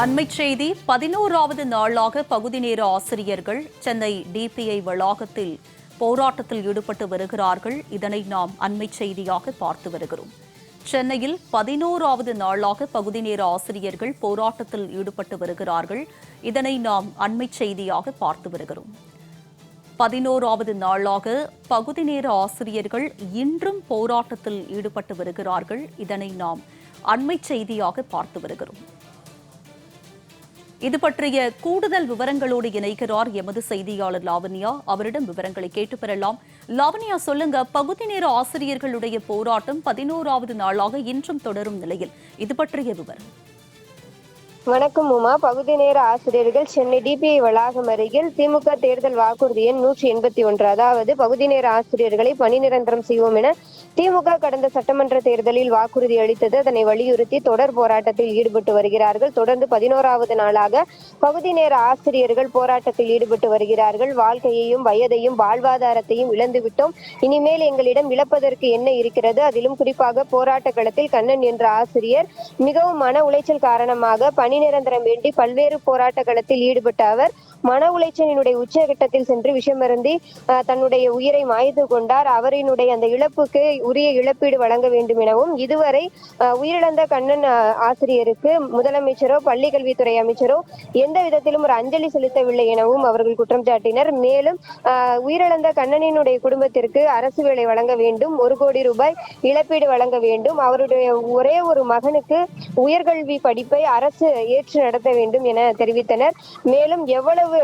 அண்மைச் செய்தி 11வது நாளாக பகுதி நேர ஆசிரியர்கள் சென்னை டிபிஐ வளாகத்தில் போராட்டத்தில் ஈடுபட்டு வருகிறார்கள். இதனை நாம் அண்மைச் செய்தியாக பார்த்து வருகிறோம். சென்னையில் 11வது நாளாக பகுதி நேர ஆசிரியர்கள் போராட்டத்தில் ஈடுபட்டு வருகிறார்கள். இதனை நாம் அண்மைச் செய்தியாக பார்த்து வருகிறோம். 11வது நாளாக பகுதி நேர ஆசிரியர்கள் இன்றும் போராட்டத்தில் ஈடுபட்டு வருகிறார்கள். இதனை நாம் அண்மைச் செய்தியாக பார்த்து வருகிறோம். இது பற்றிய கூடுதல் விவரங்களோடு இணைக்கிறார் எமது செய்தியாளர் லாவண்யா. அவரிடம் விவரங்களை கேட்டு பெறலாம். லாவண்யா, சொல்லுங்க, பகுதி நேர ஆசிரியர்களுடைய போராட்டம் 11வது நாளாக இன்றும் தொடரும் நிலையில் இது பற்றிய விவரம். வணக்கம் உமா. பகுதி நேர ஆசிரியர்கள் சென்னை டிபிஐ வளாகம் அருகில் திமுக தேர்தல் வாக்குறுதி எண் 181, அதாவது பகுதி நேர ஆசிரியர்களை பணி நிரந்தரம் செய்வோம் என திமுக கடந்த சட்டமன்ற தேர்தலில் வாக்குறுதி அளித்தது. அதனை வலியுறுத்தி தொடர் போராட்டத்தில் ஈடுபட்டு வருகிறார்கள். தொடர்ந்து 11வது நாளாக பகுதி நேர ஆசிரியர்கள் போராட்டத்தில் ஈடுபட்டு வருகிறார்கள். வாழ்க்கையையும் வயதையும் வாழ்வாதாரத்தையும் இழந்துவிட்டோம், இனிமேல் எங்களிடம் இழப்பதற்கு என்ன இருக்கிறது? அதிலும் குறிப்பாக போராட்ட களத்தில் கண்ணன் என்ற ஆசிரியர் மிகவும் மன உளைச்சல் காரணமாக பணி நிரந்தரம் வேண்டி பல்வேறு போராட்ட களத்தில் ஈடுபட்ட அவர் மன உளைச்சலினுடைய உச்சகட்டத்தில் சென்று விஷமருந்தி தன்னுடைய உயிரை மாய்த்து கொண்டார். அவரினுடைய அந்த இழப்புக்கு உரிய இழப்பீடு வழங்க வேண்டும் எனவும், இதுவரை உயிரிழந்த கண்ணன் ஆசிரியருக்கு முதலமைச்சரோ பள்ளி கல்வித்துறை அமைச்சரோ எந்த விதத்திலும் ஒரு அஞ்சலி செலுத்தவில்லை எனவும் அவர்கள் குற்றம் சாட்டினர். மேலும் உயிரிழந்த கண்ணனினுடைய குடும்பத்திற்கு அரசு வேலை வழங்க வேண்டும், 1 கோடி ரூபாய் இழப்பீடு வழங்க வேண்டும், அவருடைய ஒரே ஒரு மகனுக்கு உயர்கல்வி படிப்பை அரசு ஏற்று நடத்த வேண்டும் என தெரிவித்தனர். மேலும் எவ்வளவு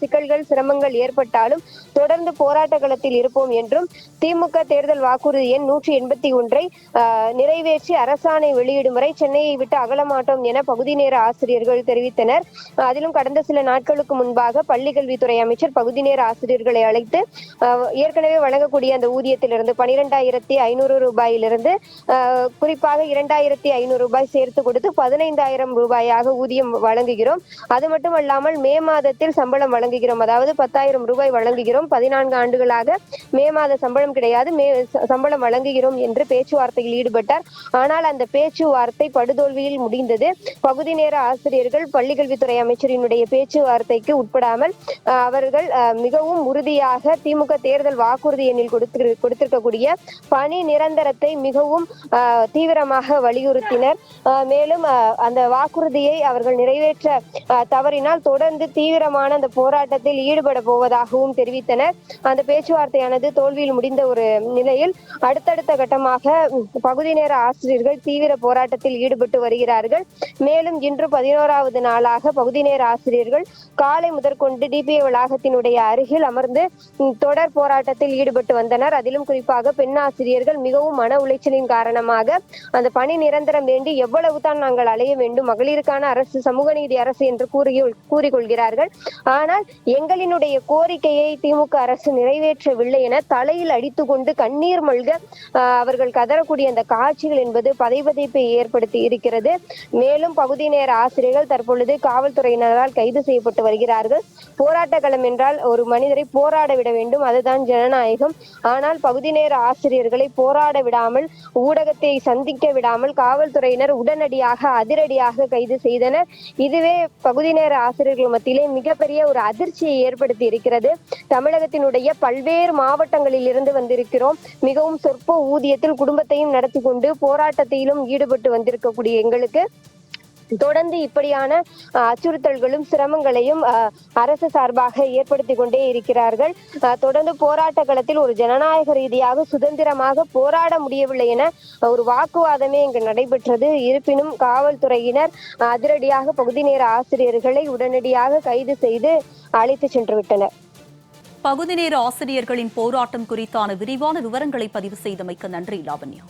சிக்கல்கள் சிரமங்கள் ஏற்பட்டாலும் தொடர்ந்து போராட்ட களத்தில் இருப்போம் என்றும், திமுக தேர்தல் வாக்குறுதி எண் 181 நிறைவேற்றி அரசாணை வெளியிடும் வரை சென்னையை விட்டு அகலமாட்டோம் என பகுதி நேர ஆசிரியர்கள் தெரிவித்தனர். அதிலும் கடந்த சில நாட்களுக்கு முன்பாக பள்ளி கல்வித்துறை அமைச்சர் பகுதி நேர ஆசிரியர்களை அழைத்து ஏற்கனவே வழங்கக்கூடிய அந்த ஊதியத்திலிருந்து 12,500 ரூபாயிலிருந்து குறிப்பாக 2,500 ரூபாய் சேர்த்து கொடுத்து 15,000 ரூபாயாக ஊதியம் வழங்குகிறோம். அது மட்டுமல்லாமல் மே மாதத்தில் சம்பளம் வழங்குகிறோம், அதாவது 10,000 ரூபாய் வழங்குகிறோம். 14 ஆண்டுகளாக மே மாத சம்பளம் கிடையாது, சம்பளம் வழங்குகிறோம் என்று பேச்சுவார்த்தையில் ஈடுபட்டார். ஆனால் அந்த பேச்சுவார்த்தை படுதோல்வியில் முடிந்தது. பகுதி நேர ஆசிரியர்கள் பள்ளிக்கல்வித்துறை அமைச்சரினுடைய பேச்சுவார்த்தைக்கு உட்படாமல் அவர்கள் மிகவும் உறுதியாக திமுக தேர்தல் வாக்குறுதி எண்ணில் கொடுத்திருக்கக்கூடிய பணி நிரந்தரத்தை மிகவும் தீவிரமாக வலியுறுத்தினர். மேலும் அந்த வாக்குறுதியை அவர்கள் நிறைவேற்ற தவறினால் தொடர்ந்து தீவிரமான அந்த போராட்டத்தில் ஈடுபட போவதாகவும் தெரிவித்தனர். அந்த பேச்சுவார்த்தையானது தோல்வியில் முடிந்த ஒரு நிலையில் அடுத்தடுத்த கட்டமாக பகுதி நேர ஆசிரியர்கள் தீவிர போராட்டத்தில் ஈடுபட்டு வருகிறார்கள். மேலும் இன்று 11வது நாளாக பகுதி நேர ஆசிரியர்கள் காலை முதற்கொண்டு டிபிஐ வளாகத்தினுடைய அருகில் அமர்ந்து தொடர் போராட்டத்தில் ஈடுபட்டு வந்தனர். அதிலும் குறிப்பாக பெண் ஆசிரியர்கள் மிகவும் மன உளைச்சலின் காரணமாக அந்த பணி நிரந்தரம் வேண்டி எவ்வளவுதான் நாங்கள் அலைய வேண்டும், மகளிருக்கான அரசு, சமூக நீதி அரசு என்று கூறிக்கொள்கிறார்கள். ஆனால் எங்களினுடைய கோரிக்கையை திமுக அரசு நிறைவேற்றவில்லை என தலையில் அடித்துக்கொண்டு கண்ணீர் மல்க அவர்கள் கதறக்கூடிய அந்த காட்சிகள் என்பது பதைபதைப்பை ஏற்படுத்தி இருக்கிறது. மேலும் பகுதி நேர ஆசிரியர்கள் தற்பொழுது காவல்துறையினரால் கைது செய்யப்பட்டு வருகிறார்கள். போராட்ட களம் என்றால் ஒரு மனிதரை போராட விட வேண்டும், அதுதான் ஜனநாயகம். ஆனால் பகுதி நேர ஆசிரியர்களை போராட விடாமல், ஊடகத்தை சந்திக்க விடாமல் காவல்துறையினர் உடனடியாக அதிரடியாக கைது செய்தனர். இதுவே பகுதி நேர ஆசிரியர்கள் மத்தியிலே மிகப்பெரிய ஒரு அதிர்ச்சியை ஏற்படுத்தி இருக்கிறது. தமிழகத்தினுடைய பல்வேறு மாவட்டங்களில் இருந்து வந்திருக்கிறோம். மிகவும் சொற்ப ஊதியத்தில் குடும்பத்தையும் நடத்தி கொண்டு போராட்டத்திலும் ஈடுபட்டு வந்திருக்கக்கூடிய எங்களுக்கு தொடர்ந்து இப்படியான அச்சுறுத்தல்களும் சிரமங்களையும் அரசு சார்பாக ஏற்படுத்தி கொண்டே இருக்கிறார்கள். தொடர்ந்து போராட்ட களத்தில் ஒரு ஜனநாயக ரீதியாக சுதந்திரமாக போராட முடியவில்லை என ஒரு வாக்குவாதமே இங்கு நடைபெற்றது. இருப்பினும் காவல்துறையினர் அதிரடியாக பகுதி நேர ஆசிரியர்களை உடனடியாக கைது செய்து அழைத்து சென்று விட்டனர். பகுதி நேர ஆசிரியர்களின் போராட்டம் குறித்தான விரிவான விவரங்களை பதிவு செய்தமைக்கு நன்றி லாவண்யா.